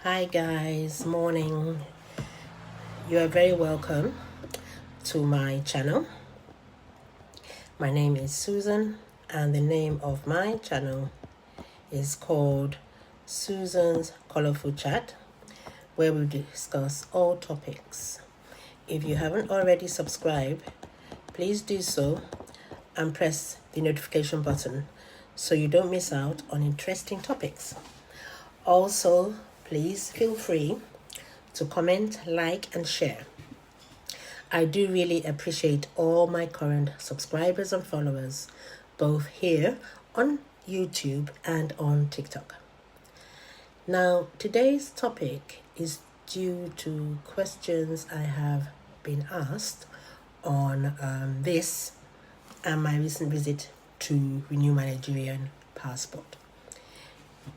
Hi guys, morning. You are very welcome to my channel. My name is Susan and the name of my channel is called Susan's Colourful Chat, where we discuss all topics. If you haven't already subscribed, please do so and press the notification button so you don't miss out on interesting topics. Also, please feel free to comment, like, and share. I do really appreciate all my current subscribers and followers, both here on YouTube and on TikTok. Now, today's topic is due to questions I have been asked on this and my recent visit to renew my Nigerian passport.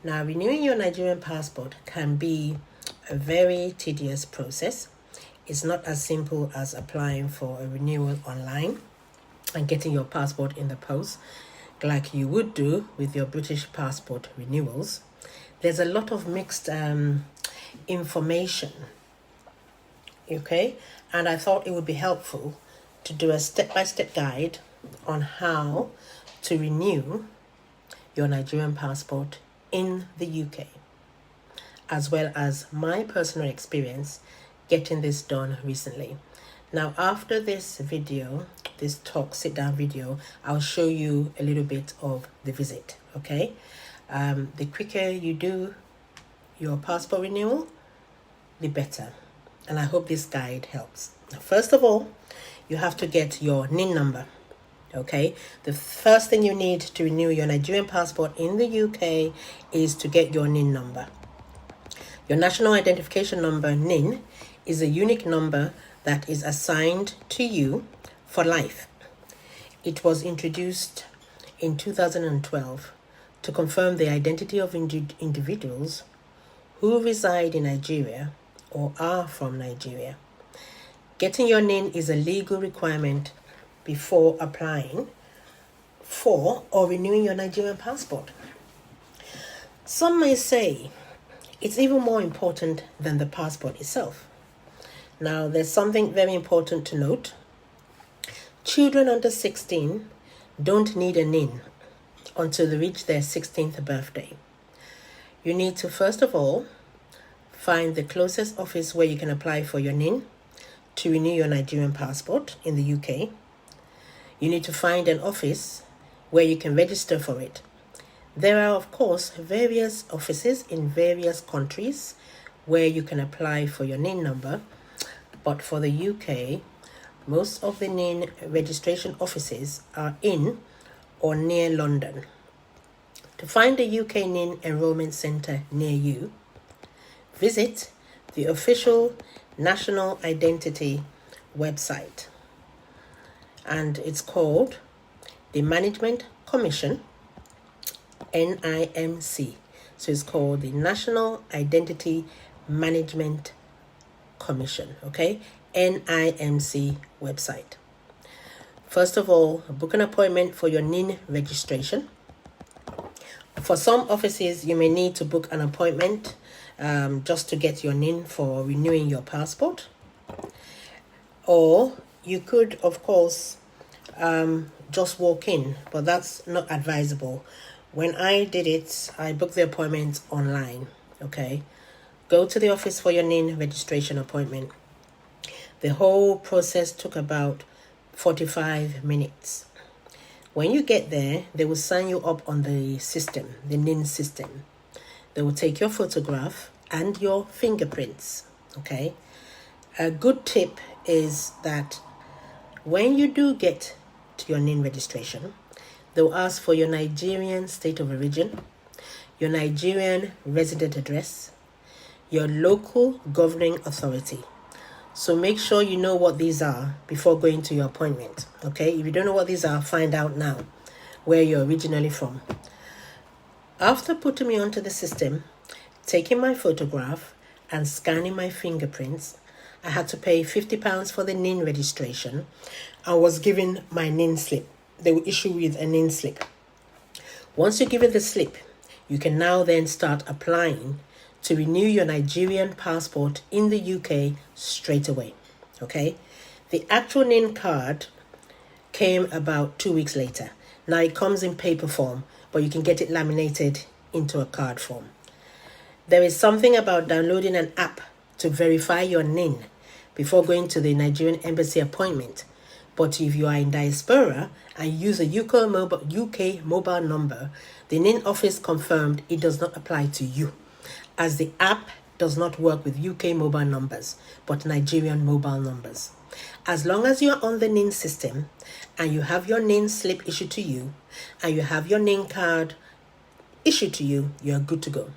Now, renewing your Nigerian passport can be a very tedious process. It's not as simple as applying for a renewal online and getting your passport in the post like you would do with your British passport renewals. There's a lot of mixed information, okay? And I thought it would be helpful to do a step-by-step guide on how to renew your Nigerian passport in the UK, as well as my personal experience getting this done recently. Now, after this video, this sit down video, I'll show you a little bit of the visit, okay? The quicker you do your passport renewal, the better. And I hope this guide helps. Now, first of all, you have to get your NIN number. Okay, the first thing you need to renew your Nigerian passport in the UK is to get your NIN number. Your National Identification Number, NIN, is a unique number that is assigned to you for life. It was introduced in 2012 to confirm the identity of individuals who reside in Nigeria or are from Nigeria. Getting your NIN is a legal requirement before applying for or renewing your Nigerian passport. Some may say it's even more important than the passport itself. Now, there's something very important to note. Children under 16 don't need a NIN until they reach their 16th birthday. You need to, first of all, find the closest office where you can apply for your NIN to renew your Nigerian passport in the UK. You need to find an office where you can register for it. There are, of course, various offices in various countries where you can apply for your NIN number, but for the UK, most of the NIN registration offices are in or near London. To find a UK NIN enrollment centre near you, visit the official National Identity website. And it's called the Management Commission, NIMC. So it's called the National Identity Management Commission, okay? NIMC website. First of all, book an appointment for your NIN registration. For some offices, you may need to book an appointment just to get your NIN for renewing your passport. Or you could, of course, just walk in, but that's not advisable. When I did it, I booked the appointment online, okay? Go to the office for your NIN registration appointment. The whole process took about 45 minutes. When you get there, they will sign you up on the system, the NIN system. They will take your photograph and your fingerprints, okay? A good tip is that when you do get to your NIN registration, they'll ask for your Nigerian state of origin, your Nigerian resident address, your local governing authority. So make sure you know what these are before going to your appointment, okay? If you don't know what these are, find out now where you're originally from. After putting me onto the system, taking my photograph and scanning my fingerprints, I had to pay £50 for the NIN registration. I was given my NIN slip. They will issue with a NIN slip. Once you give it the slip, you can now then start applying to renew your Nigerian passport in the UK straight away. Okay? The actual NIN card came about 2 weeks later. Now it comes in paper form, but you can get it laminated into a card form. There is something about downloading an app to verify your NIN before going to the Nigerian embassy appointment. But if you are in diaspora and use a UK mobile number, the NIN office confirmed it does not apply to you, as the app does not work with UK mobile numbers, but Nigerian mobile numbers. As long as you are on the NIN system and you have your NIN slip issued to you and you have your NIN card issued to you, you are good to go.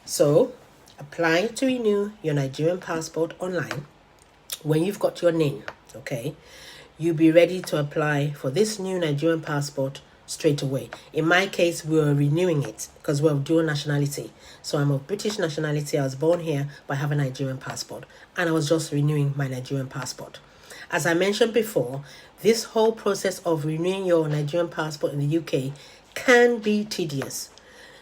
So, apply to renew your Nigerian passport online when you've got your NIN, okay? You'll be ready to apply for this new Nigerian passport straight away. In my case, we're renewing it because we're of dual nationality. So I'm of British nationality. I was born here, but I have a Nigerian passport. And I was just renewing my Nigerian passport. As I mentioned before, this whole process of renewing your Nigerian passport in the UK can be tedious.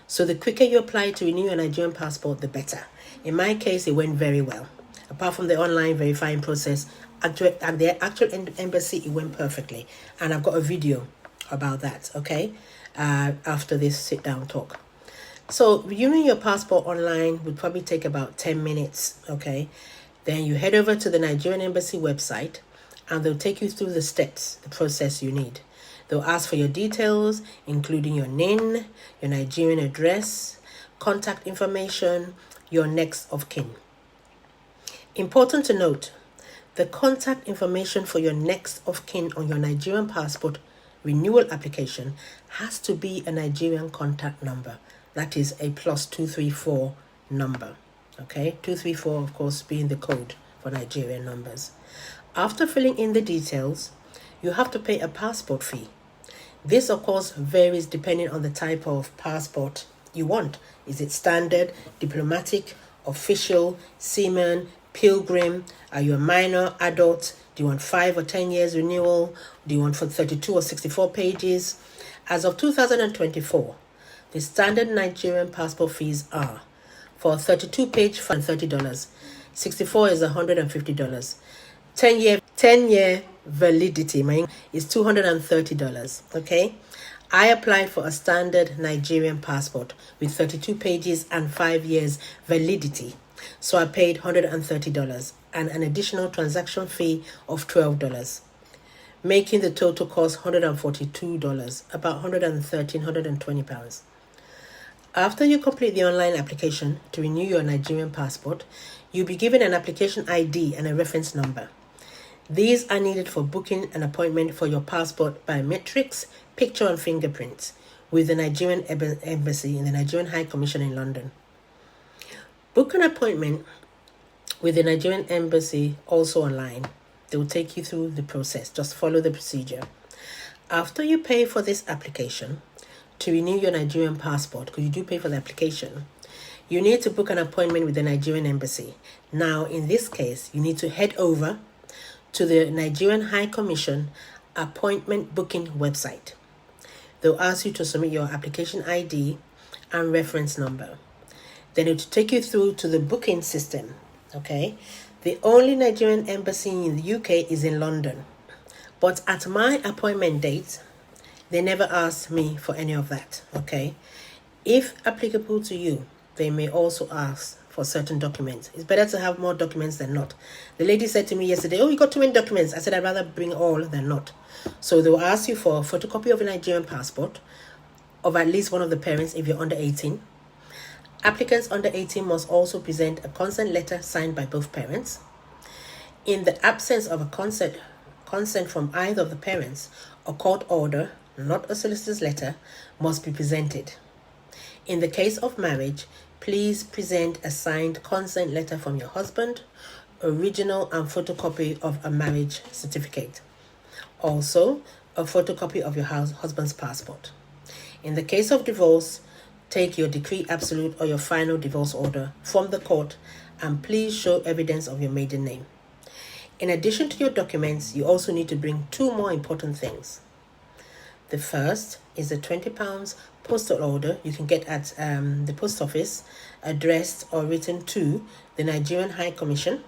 So the quicker you apply to renew your Nigerian passport, the better. In my case, it went very well. Apart from the online verifying process, at the actual embassy, it went perfectly. And I've got a video about that, okay? After this sit-down talk. So renewing your passport online would probably take about 10 minutes, okay? Then you head over to the Nigerian embassy website and they'll take you through the steps, the process you need. They'll ask for your details, including your NIN, your Nigerian address, contact information, your next of kin. Important to note, the contact information for your next of kin on your Nigerian passport renewal application has to be a Nigerian contact number. That is a +234 number. Okay, 234 of course being the code for Nigerian numbers. After filling in the details, you have to pay a passport fee. This of course varies depending on the type of passport you want. Is it standard, diplomatic, official, seaman, pilgrim? Are you a minor, adult? Do you want 5 or 10 years renewal? Do you want for 32 or 64 pages? As of 2024, the standard Nigerian passport fees are for a 32-page for $30, 64 is $150, 10-year validity is $230. Okay, I applied for a standard Nigerian passport with 32 pages and 5 years validity. So I paid $130 and an additional transaction fee of $12, making the total cost $142, about £120. After you complete the online application to renew your Nigerian passport, you'll be given an application ID and a reference number. These are needed for booking an appointment for your passport biometrics, picture and fingerprints with the Nigerian Embassy in the Nigerian High Commission in London. Book an appointment with the Nigerian Embassy also online. They will take you through the process. Just follow the procedure. After you pay for this application to renew your Nigerian passport, because you do pay for the application, you need to book an appointment with the Nigerian Embassy. Now, in this case, you need to head over to the Nigerian High Commission appointment booking website. They'll ask you to submit your application ID and reference number. Then it will take you through to the booking system, okay? The only Nigerian embassy in the UK is in London. But at my appointment date, they never asked me for any of that, okay? If applicable to you, they may also ask for certain documents. It's better to have more documents than not. The lady said to me yesterday, "Oh, you got too many documents." I said, "I'd rather bring all than not." So they will ask you for a photocopy of a Nigerian passport of at least one of the parents if you're under 18. Applicants under 18 must also present a consent letter signed by both parents. In the absence of a consent from either of the parents, a court order, not a solicitor's letter, must be presented. In the case of marriage, please present a signed consent letter from your husband, original and photocopy of a marriage certificate. Also, a photocopy of your husband's passport. In the case of divorce, take your decree absolute or your final divorce order from the court and please show evidence of your maiden name. In addition to your documents, you also need to bring 2 more important things. The first is a £20 postal order you can get at the post office, addressed or written to the Nigerian High Commission.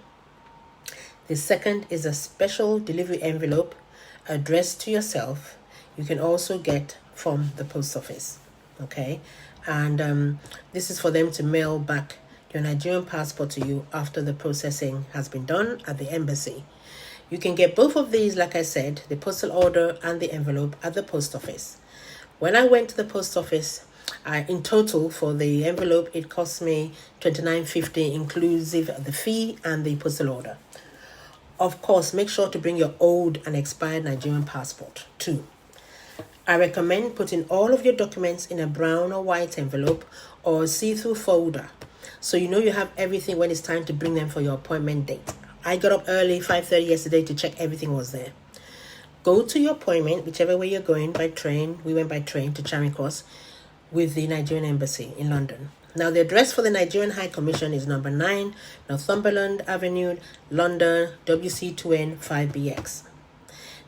The second is a special delivery envelope addressed to yourself. You can also get from the post office, okay? And this is for them to mail back your Nigerian passport to you after the processing has been done at the embassy. You can get both of these, like I said, the postal order and the envelope, at the post office. When I went to the post office, in total for the envelope, it cost me $29.50, inclusive of the fee and the postal order. Of course, make sure to bring your old and expired Nigerian passport too. I recommend putting all of your documents in a brown or white envelope or a see-through folder, so you know you have everything when it's time to bring them for your appointment date. I got up early, 5:30 yesterday, to check everything was there. Go to your appointment, whichever way you're going, by train. We went by train to Charing Cross with the Nigerian Embassy in London. Now, the address for the Nigerian High Commission is number 9, Northumberland Avenue, London, WC2N 5BX.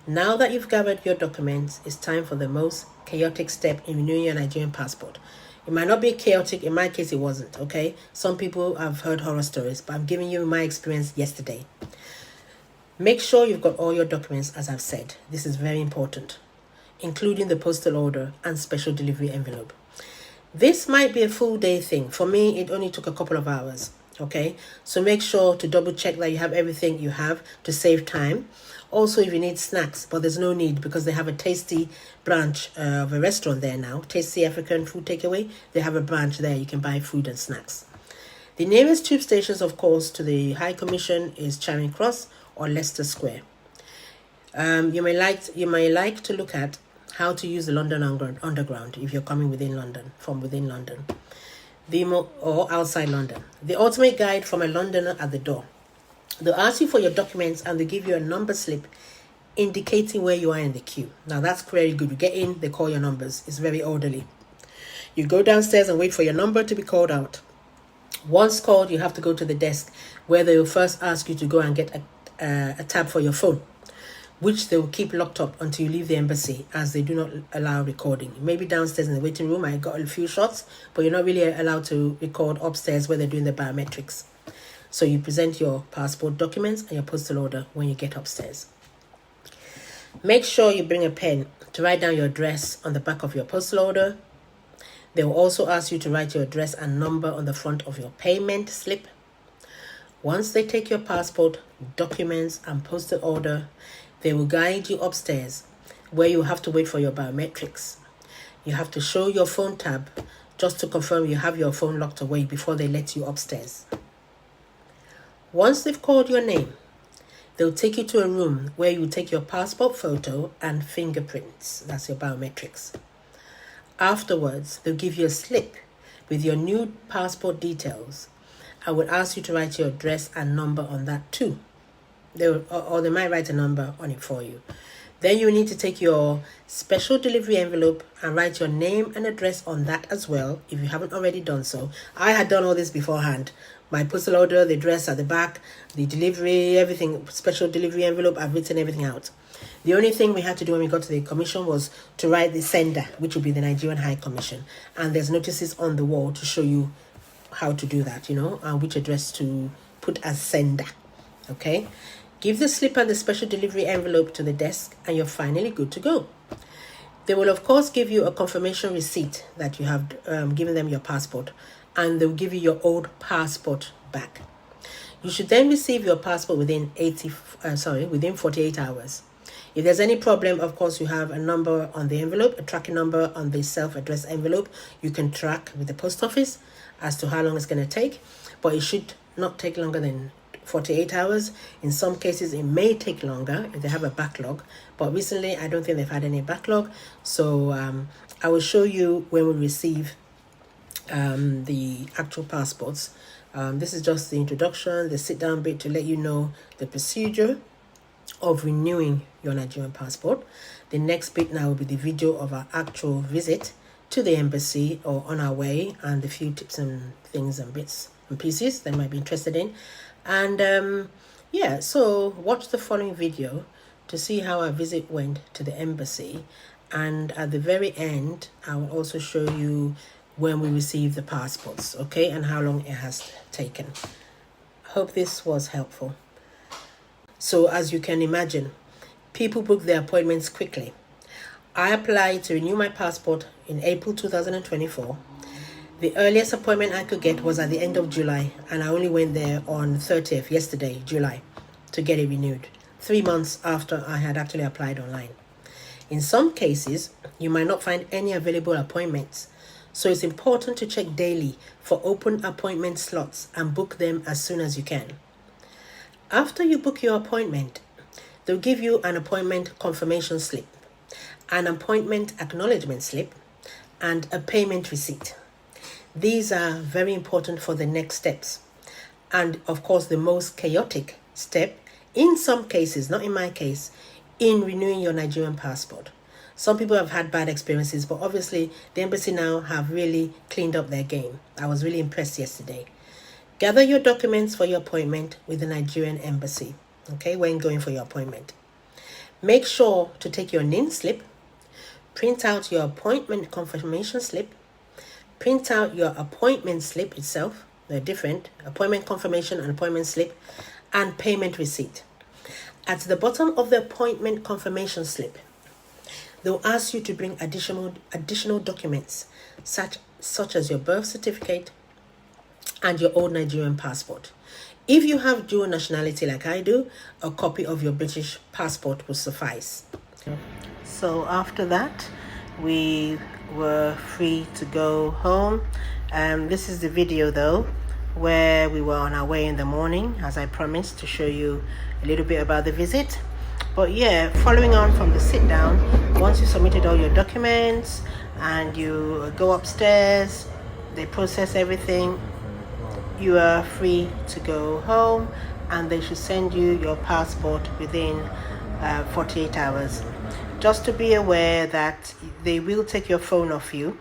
Now that you've gathered your documents, it's time for the most chaotic step in renewing your Nigerian passport. It might not be chaotic. In my case, it wasn't, okay? Some people have heard horror stories, but I'm giving you my experience yesterday. Make sure you've got all your documents, as I've said. This is very important, including the postal order and special delivery envelope. This might be a full day thing. For me, it only took a couple of hours, okay? So make sure to double check that you have everything you have to save time. Also, if you need snacks, but there's no need because they have a tasty branch of a restaurant there now, Tasty African Food Takeaway. They have a branch there. You can buy food and snacks. The nearest tube stations, of course, to the High Commission is Charing Cross or Leicester Square. You may like to look at how to use the London Underground if you're coming from within London, or outside London. The ultimate guide from a Londoner at the door. They'll ask you for your documents and they give you a number slip indicating where you are in the queue. Now that's very good. You get in, they call your numbers. It's very orderly. You go downstairs and wait for your number to be called out. Once called, you have to go to the desk where they will first ask you to go and get a tab for your phone, which they will keep locked up until you leave the embassy, as they do not allow recording. Maybe downstairs in the waiting room, I got a few shots, but you're not really allowed to record upstairs where they're doing the biometrics. So you present your passport documents and your postal order when you get upstairs. Make sure you bring a pen to write down your address on the back of your postal order. They will also ask you to write your address and number on the front of your payment slip. Once they take your passport, documents, and postal order, they will guide you upstairs where you have to wait for your biometrics. You have to show your phone tab just to confirm you have your phone locked away before they let you upstairs. Once they've called your name, they'll take you to a room where you take your passport photo and fingerprints. That's your biometrics. Afterwards, they'll give you a slip with your new passport details. I would ask you to write your address and number on that too. Or they might write a number on it for you. Then you need to take your special delivery envelope and write your name and address on that as well, if you haven't already done so. I had done all this beforehand. My postal order, the address at the back, the delivery, everything, special delivery envelope, I've written everything out. The only thing we had to do when we got to the commission was to write the sender, which will be the Nigerian High Commission. And there's notices on the wall to show you how to do that, and which address to put as sender. Okay? Give the slip and the special delivery envelope to the desk and you're finally good to go. They will, of course, give you a confirmation receipt that you have given them your passport, and they'll give you your old passport back. You should then receive your passport within 48 hours. If there's any problem, of course, you have a number on the envelope, a tracking number on the self-addressed envelope. You can track with the post office as to how long it's going to take, but it should not take longer than 48 hours. In some cases, it may take longer if they have a backlog, but recently, I don't think they've had any backlog. So I will show you when we receive the actual passports. This is just the introduction, the sit-down bit to let you know the procedure of renewing your Nigerian passport. The next bit now will be the video of our actual visit to the embassy or on our way, and a few tips and things and bits and pieces that you might be interested in. And so watch the following video to see how our visit went to the embassy and at the very end I will also show you when we receive the passports, okay, and how long it has taken. Hope this was helpful. So as you can imagine, people book their appointments quickly. I applied to renew my passport in April 2024. The earliest appointment I could get was at the end of July, and I only went there on 30th, yesterday, July, to get it renewed, 3 months after I had actually applied online. In some cases, you might not find any available appointments, so it's important to check daily for open appointment slots and book them as soon as you can. After you book your appointment, they'll give you an appointment confirmation slip, an appointment acknowledgement slip, and a payment receipt. These are very important for the next steps. And of course, the most chaotic step, in some cases, not in my case, in renewing your Nigerian passport. Some people have had bad experiences, but obviously the embassy now have really cleaned up their game. I was really impressed yesterday. Gather your documents for your appointment with the Nigerian embassy, okay, when going for your appointment. Make sure to take your NIN slip, print out your appointment confirmation slip, print out your appointment slip itself, they're different, appointment confirmation and appointment slip, and payment receipt. At the bottom of the appointment confirmation slip, they'll ask you to bring additional documents, such as your birth certificate and your old Nigerian passport. If you have dual nationality like I do, a copy of your British passport will suffice. So after that, we were free to go home. This is the video though, where we were on our way in the morning, as I promised to show you a little bit about the visit. But yeah, following on from the sit down, once you submitted all your documents and you go upstairs, they process everything, you are free to go home, and they should send you your passport within 48 hours. Just to be aware that they will take your phone off you.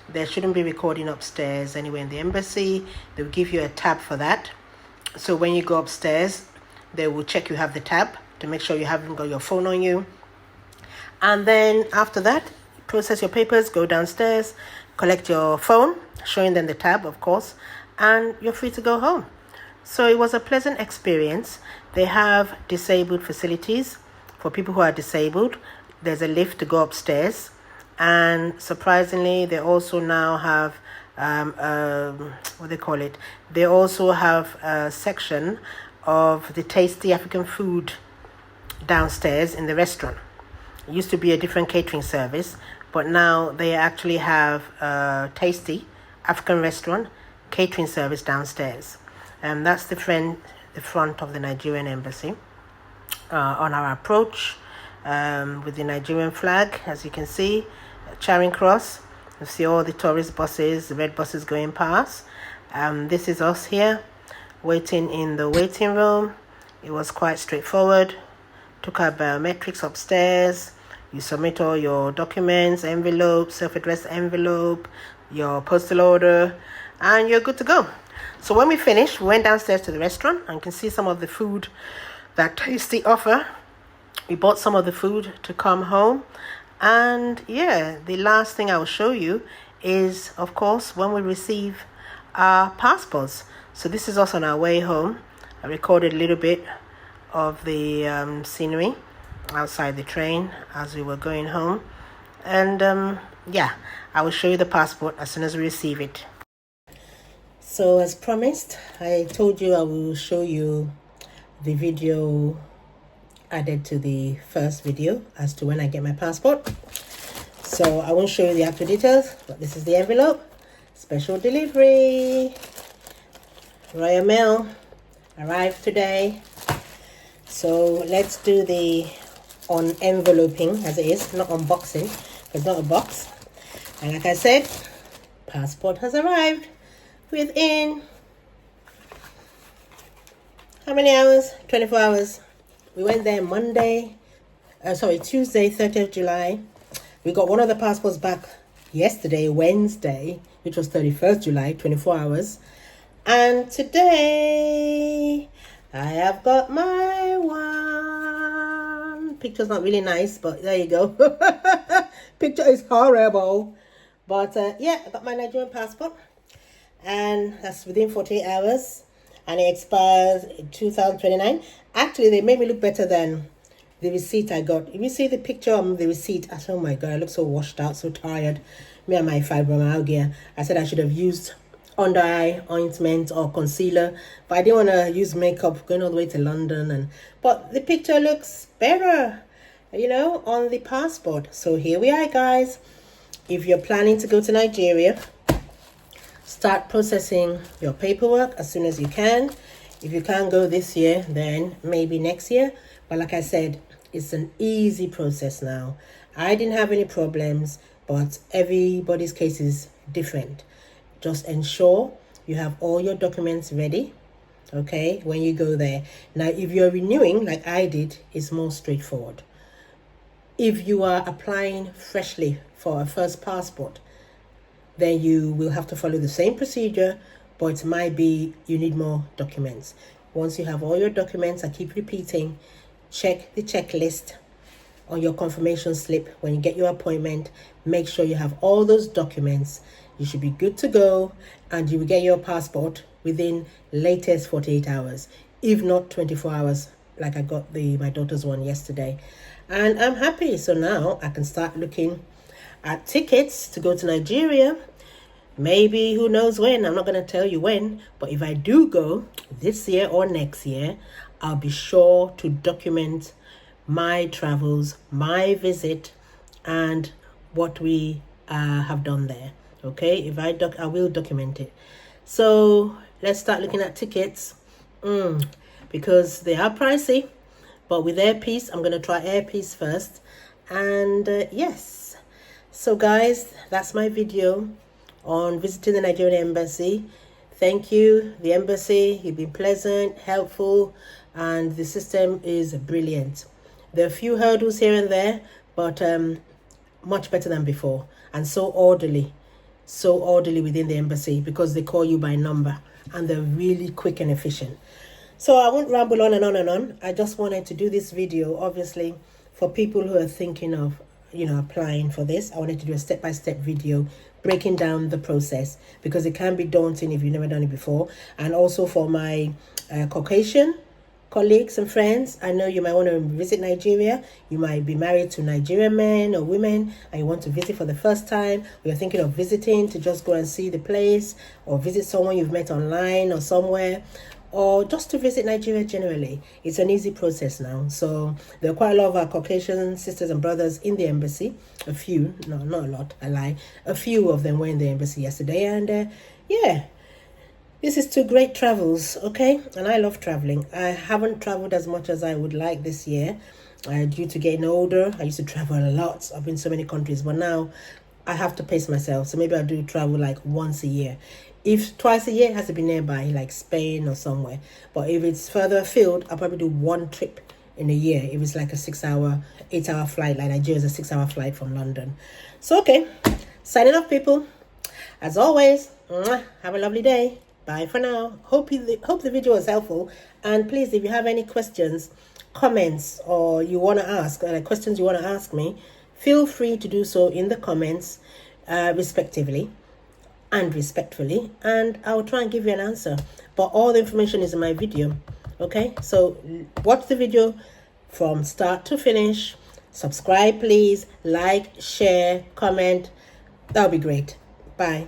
There shouldn't be recording upstairs anywhere in the embassy. They'll give you a tab for that. So when you go upstairs, they will check you have the tab to make sure you haven't got your phone on you. And then after that, process your papers, go downstairs, collect your phone, showing them the tab, of course, and you're free to go home. So it was a pleasant experience. They have disabled facilities for people who are disabled. There's a lift to go upstairs, and surprisingly, they also now have what they call it. They also have a section of the tasty African food downstairs in the restaurant. It used to be a different catering service, but now they actually have a tasty African restaurant catering service downstairs, and that's the front of the Nigerian embassy. On our approach, with the Nigerian flag, as you can see, Charing Cross. You see all the tourist buses, the red buses going past. This is us here, waiting in the waiting room. It was quite straightforward. Took our biometrics upstairs. You submit all your documents, envelope, self-addressed envelope, your postal order, and you're good to go. So when we finished, we went downstairs to the restaurant, and you can see some of the food that Tasty offer. We bought some of the food to come home, and yeah, the last thing I will show you is, of course, when we receive our passports. So this is us on our way home. I recorded a little bit of the scenery outside the train as we were going home, and yeah, I will show you the passport as soon as we receive it. So as promised, I told you I will show you the video added to the first video as to when I get my passport. So I won't show you the actual details, but this is the envelope. Special delivery. Royal Mail arrived today. So let's do the enveloping as it is, not unboxing. It's not a box. And like I said, passport has arrived within how many hours? 24 hours. We went there Tuesday, 30th July. We got one of the passports back yesterday, Wednesday, which was 31st July, 24 hours. And today, I have got my one. Picture's not really nice, but there you go. Picture is horrible. But yeah, I got my Nigerian passport, and that's within 48 hours, and it expires in 2029. Actually, they made me look better than the receipt I got. If you see the picture on the receipt, I said, oh my God, I look so washed out, so tired. Me and my fibromyalgia. I said I should have used under eye ointment or concealer, but I didn't want to use makeup going all the way to London. But the picture looks better, you know, on the passport. So here we are, guys. If you're planning to go to Nigeria, start processing your paperwork as soon as you can. If you can't go this year, then maybe next year. But like I said, it's an easy process now. I didn't have any problems, but everybody's case is different. Just ensure you have all your documents ready, okay, when you go there. Now, if you're renewing, like I did, it's more straightforward. If you are applying freshly for a first passport, then you will have to follow the same procedure, but it might be you need more documents. Once you have all your documents, I keep repeating, check the checklist on your confirmation slip when you get your appointment. Make sure you have all those documents. You should be good to go, and you will get your passport within latest 48 hours, if not 24 hours, like I got my daughter's one yesterday. And I'm happy. So now I can start looking at tickets to go to Nigeria. Maybe, who knows when, I'm not going to tell you when, but if I do go this year or next year, I'll be sure to document my travels, my visit, and what we have done there. Okay, if I will document it. So let's start looking at tickets, because they are pricey, but with Air Peace, I'm going to try Air Peace first. And yes, so guys, that's my video on visiting the Nigerian embassy. Thank you, the embassy. You've been pleasant, helpful, and the system is brilliant. There are a few hurdles here and there, but much better than before, and so orderly within the embassy, because they call you by number and they're really quick and efficient. So I won't ramble on and on and on. I just wanted to do this video, obviously, for people who are thinking of, you know, applying for this. I wanted to do a step-by-step video breaking down the process, because it can be daunting if you've never done it before. And also for my Caucasian colleagues and friends, I know you might want to visit Nigeria. You might be married to Nigerian men or women, and you want to visit for the first time, or you're thinking of visiting to just go and see the place, or visit someone you've met online or somewhere, or just to visit Nigeria generally. It's an easy process now. So there are quite a lot of our Caucasian sisters and brothers in the embassy. A few, no, not a lot, I lie. A few of them were in the embassy yesterday, and yeah. This is two great travels, okay? And I love traveling. I haven't traveled as much as I would like this year due to getting older. I used to travel a lot. I've been in so many countries, but now I have to pace myself. So maybe I do travel like once a year. If twice a year, it has to be nearby, like Spain or somewhere. But if it's further afield, I'll probably do one trip in a year. If it's like a 6-hour, 8-hour flight, like Nigeria is a 6-hour flight from London. So, okay, signing off, people. As always, have a lovely day. Bye for now. Hope the video was helpful. And please, if you have any questions, comments, or you want to ask, questions you want to ask me, feel free to do so in the comments, respectively and respectfully, and I will try and give you an answer. But all the information is in my video. Okay, so watch the video from start to finish. Subscribe, please. Like, share, comment. That would be great. Bye.